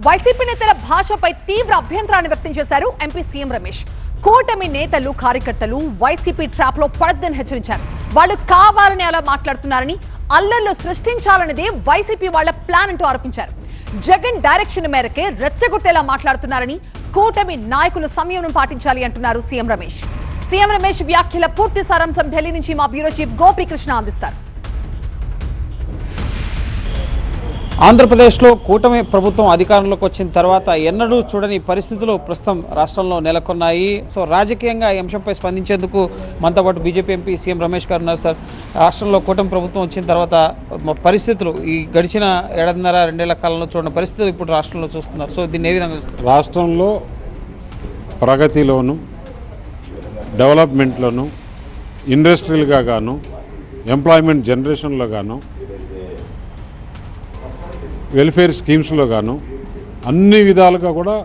YCP నేతల భాషపై తీవ్ర అభ్యంతరాన్ని వ్యక్తం చేశారు ఎంపీ సీఎం రమేష్. కూటమి నేతలు కార్యకర్తలు వైసీపీ ట్రాప్ లో పడద్దని హెచ్చరించారు. వాళ్ళు కావాలని అలా మాట్లాడుతున్నారని, అల్లర్లు సృష్టించాలన్నదే వైసీపీ వాళ్ల ప్లాన్ అంటూ ఆరోపించారు. జగన్ డైరెక్షన్ మేరకే రెచ్చగొట్టేలా మాట్లాడుతున్నారని, కూటమి నాయకులు సంయమనం పాటించాలి అంటున్నారు సీఎం రమేష్. సీఎం రమేష్ వ్యాఖ్యల పూర్తి సారాంశం ఢిల్లీ నుంచి మా బ్యూరో చీఫ్ గోపీకృష్ణ అందిస్తారు. ఆంధ్రప్రదేశ్లో కూటమి ప్రభుత్వం అధికారంలోకి వచ్చిన తర్వాత ఎన్నడూ చూడని పరిస్థితులు ప్రస్తుతం రాష్ట్రంలో నెలకొన్నాయి. సో రాజకీయంగా ఈ అంశంపై స్పందించేందుకు మనతో పాటు బీజేపీ ఎంపీ సీఎం రమేష్ గారు ఉన్నారు. సార్, రాష్ట్రంలో కూటమి ప్రభుత్వం వచ్చిన తర్వాత పరిస్థితులు ఈ గడిచిన 1.5-2 కాలంలో చూడని పరిస్థితులు ఇప్పుడు రాష్ట్రంలో చూస్తున్నారు. సో దీన్ని ఏ విధంగా? రాష్ట్రంలో ప్రగతిలోను, డెవలప్మెంట్లోను, ఇండస్ట్రియల్గా గాను, ఎంప్లాయ్మెంట్ జనరేషన్లో గాను, వెల్ఫేర్ స్కీమ్స్లో గాను అన్ని విధాలుగా కూడా